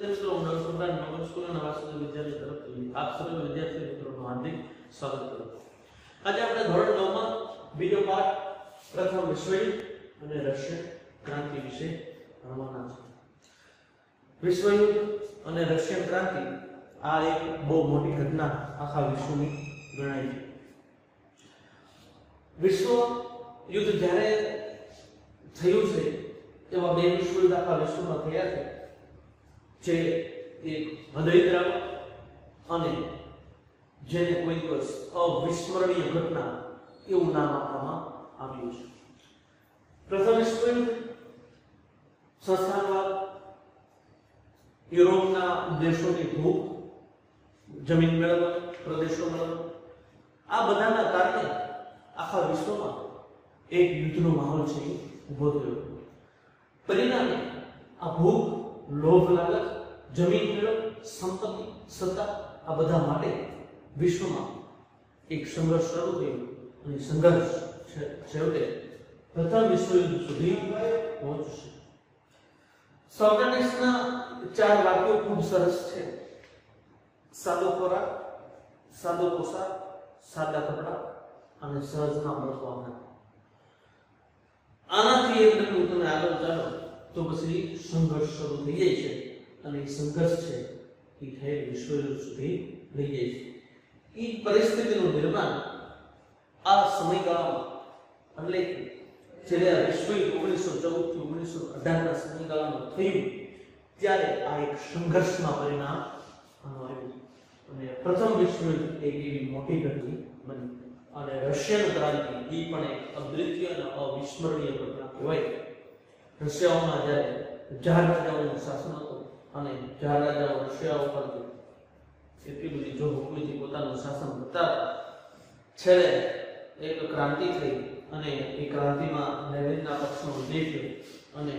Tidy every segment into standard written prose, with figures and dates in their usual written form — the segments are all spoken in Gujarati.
મિત્રો હું ડોક્ટર સુમરાન નોબલ સ્કૂલ અને વાસુદેવ વિદ્યાલય તરફથી આપ સર્વ વિદ્યાર્થી મિત્રોનું હાર્દિક સ્વાગત કરું છું. આજે આપણે ધોરણ 9 માં બીજો પાઠ પ્રથમ વિશ્વયુદ્ધ અને રશિયન ક્રાંતિ વિશે ભણવાના છે. વિશ્વયુદ્ધ અને રશિયન ક્રાંતિ આ એક બહુ મોટી ઘટના આખા વિશ્વની ગણાય છે. વિશ્વ યુદ્ધ જ્યારે થયું છે એવા બે વિશ્વયુદ્ધ આખા વિશ્વમાં થયા છે, જે એક હૃદયદ્રાવક અને જેને કોઈ દિવસ અવિસ્મરણીય ઘટના એવું નામ આપવામાં આવ્યું છે. પ્રથમ વિશ્વયુદ્ધ સંસ્થાનવાદ, યુરોપના દેશોની ભૂખ, જમીન મેળવવા, પ્રદેશો મેળવવા, આ બધાના કારણે આખા વિશ્વમાં એક યુદ્ધનો માહોલ છે ઉભો થયો. પરિણામે આ ભૂખ, લોભ, લાલચ, જમીન મેળવ, સંપત્તિ, સત્તા આ બધા માટે વિશ્વમાં એક સંઘર્ષ શરૂ થયો અને સંઘર્ષ છેવટે પ્રથમ વિશ્વયુદ્ધ સુધી પહોંચશે. સોક્રેટિસના 4 વાક્યો ખૂબ સરસ છે. સાદો ખોરાક, સાદો પોશાક, સાદા કપડા અને સહજના મળવાના. આનાથી એક તમે આગળ ચાલો તો પછી સંઘર્ષ શરૂ થઈ જાય છે અને એ સંઘર્ષ છે એ થઈ વિશ્વયુદ્ધ સુધી લઈ જાય છે. એ પરિસ્થિતિનું નિર્માણ આ સમયગાળામાં, એટલે જ્યારે વિશ્વયુદ્ધ 1914 થી 1918 ના સમયગાળામાં થયું ત્યારે આ એક સંઘર્ષમાં પરિણામ આવ્યું અને પ્રથમ વિશ્વયુદ્ધ એક એવી મોટી ઘટના બની. અને રશિયન ક્રાંતિ એ પણ એક અદ્વિતીય અને અવિસ્મરણીય ઘટના કહેવાય. રશિયામાં જ્યારે જાર રાજાઓનું શાસન હતું અને જાર રાજાઓ રશિયા ઉપર એટલી બધી જો હુકમીથી પોતાનું શાસન કરતા, છેલ્લે એક ક્રાંતિ થઈ અને એ ક્રાંતિમાં લેનિનના પક્ષનો વિજય થયો અને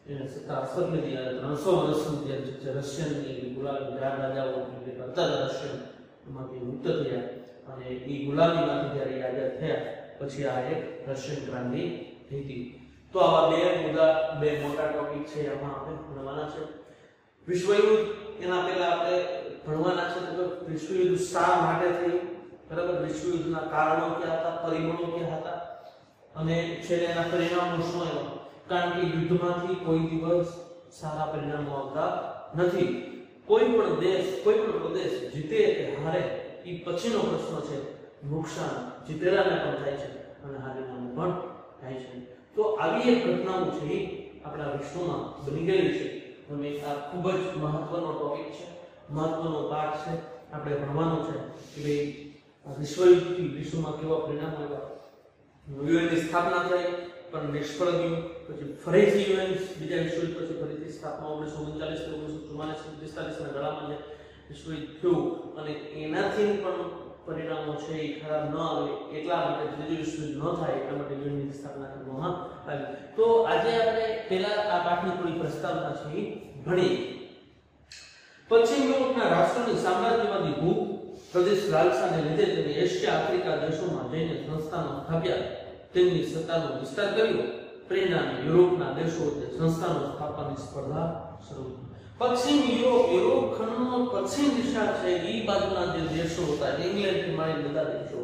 એને સત્તા હસ્તક લીધી. 300 વર્ષની જે રશિયનની ગુલામી જાર રાજાઓ કરતા હતા રશિયનમાંથી મુક્ત થયા અને એ ગુલામીમાંથી જ્યારે આઝાદ થયા પછી આ એક રશિયન ક્રાંતિ થઈ હતી. તો આવા બે મોટા ટોપિક છે, એમાં આપણે ભણવાના છે. વિશ્વયુદ્ધ એના પહેલા આપણે ભણવાના છે તો વિશ્વયુદ્ધ શા માટે થયું, બરાબર, વિશ્વયુદ્ધના કારણો ક્યાં હતા, પરિબળો ક્યાં હતા અને છેલ્લે એના પરિણામો શું આવ્યા. કારણ કે યુદ્ધમાંથી કોઈ દિવસ સારા પરિણામો આવતા નથી. કોઈ પણ દેશ, કોઈ પણ પ્રદેશ જીતે કે હારે એ પછીનો પ્રશ્ન છે. નુકસાન જીતેલાને પણ થાય છે અને હારેલાને પણ થાય છે. તો આવી એક ઘટનાઓ છે એ આપણા વિશ્વમાં બની ગયેલી છે. અને આ ખૂબ જ મહત્વનો ટોપિક છે, મહત્વનો પાઠ છે. આપણે ભણવાનું છે કે ભાઈ વિશ્વયુદ્ધથી વિશ્વમાં કેવા પરિણામો આવ્યા. યુએનની સ્થાપના થઈ પણ નિષ્ફળ ગયું. પછી ફરીથી યુએન બીજા વિશ્વયુદ્ધ પછી ફરીથી સ્થાપના 1939 1944 45 ના ગાળામાં જે વિશ્વયુદ્ધ થયું અને એનાથી પણ પરિણામો છે એ ખરાબ ન આવે એટલા માટે ત્રીજું વિશ્વયુદ્ધ ન થાય એટલા માટે યુએનની સ્થાપના કરવામાં આવી. તો આજે આપણે પહેલા આ પાઠની થોડી પ્રસ્તાવના છે એ ભણીએ. પશ્ચિમ યુરોપના રાષ્ટ્રોની સામ્રાજ્યવાદી ભૂખ, પ્રદેશ લાલસાને લીધે તેને એશિયા, આફ્રિકા દેશોમાં જઈને સંસ્થાનો સ્થાપ્યા, તેમની સત્તાનો વિસ્તાર કર્યો. પરિણામે યુરોપના દેશો વચ્ચે સંસ્થાનો સ્થાપવાની સ્પર્ધા શરૂ થઈ. પશ્ચિમ યુરોપ ખંડનો પશ્ચિમ દિશા છે એ બાજુના જે દેશો હતા, ઇંગ્લેન્ડથી માંડી બધા દેશો,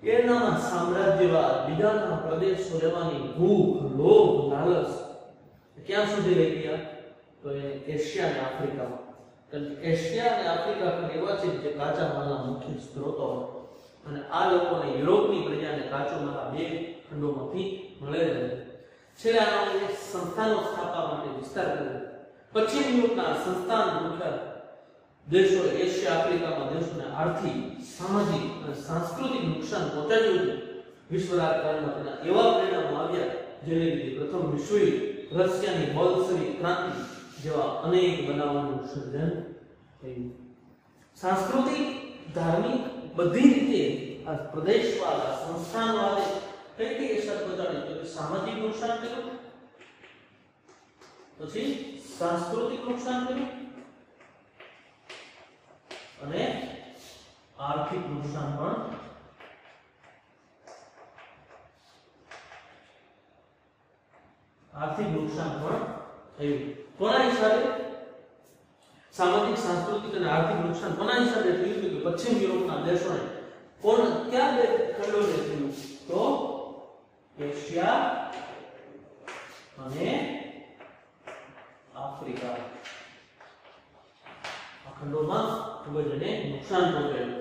એનામાં સામ્રાજ્યવાદ, બીજાના પ્રદેશો લેવાની ભૂખ, લોભ, લાલચ ક્યાં સુધી લઈ ગયા તો એ એશિયા અને આફ્રિકામાં. કારણ કે એશિયા અને આફ્રિકા પણ એવા છે જે કાચા માલના મુખ્ય સ્ત્રોતો અને આ લોકોને યુરોપની પ્રજાને કાચો માલ આ બે ખંડોમાંથી મળે છે. છેલ્લે આના સંસ્થાનો સ્થાપવા માટે વિસ્તાર કર્યો. પશ્ચિમ યુરોપના સંસ્થાન મુખ્ય દેશો એશિયા, આફ્રિકામાં દેશોને આર્થિક, સામાજિક અને સાંસ્કૃતિક નુકસાન પહોંચાડ્યું હતું. વિશ્વ રાજકારણમાં તેના એવા પરિણામો આવ્યા જેને લીધે પ્રથમ વિશ્વયુદ્ધ, રશિયાની બોલ્શેવિક ક્રાંતિ જેવા અનેક બનાવોનું સર્જન થયું. સાંસ્કૃતિક, ધાર્મિક બધી રીતે આ પ્રદેશવાદ, આ સંસ્થાનવાદે કઈ કઈ અસર પહોંચાડી તો સામાજિક નુકસાન કર્યું, પછી સાંસ્કૃતિક નુકસાન કર્યું અને આર્થિક નુકસાન પણ થયું. કોના હિસાબે? સામાજિક, સાંસ્કૃતિક અને આર્થિક નુકસાન કોના હિસાબે થયું કે પશ્ચિમ યુરોપના દેશોને ક્યાં બે ખંડોને થયું તો એશિયા અને આફ્રિકા આ ખંડોમાં ખૂબ જ એને નુકસાન પહોંચાડ્યું.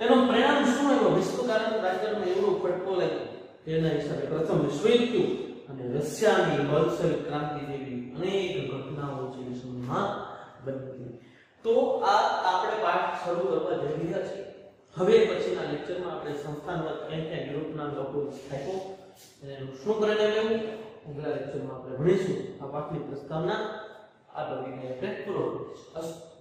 તેનું પરિણામ શું આવ્યું? વિશ્વકારણ રાજ્યમાં એવડો ફટકો લાગ્યો તેના હિસાબે પ્રથમ વિશ્વયુદ્ધ થયું અને રશિયાની બોલ્શેવિક ક્રાંતિ જેવી અનેક ઘટનાઓ છે વિશ્વમાં બની. તો આ આપણે પાઠ શરૂ કરવા જઈ રહ્યા છીએ. હવે પછીના લેક્ચરમાં આપણે સંસ્થાનવાદ ક્યાં યુરોપના લોકો થાક્યો અને શું કરીને લેવું આગલા લેક્ચરમાં આપણે ભણીશું. આ પાઠની પ્રસ્તાવના આ બધી આપણે પૂરો કરીશું.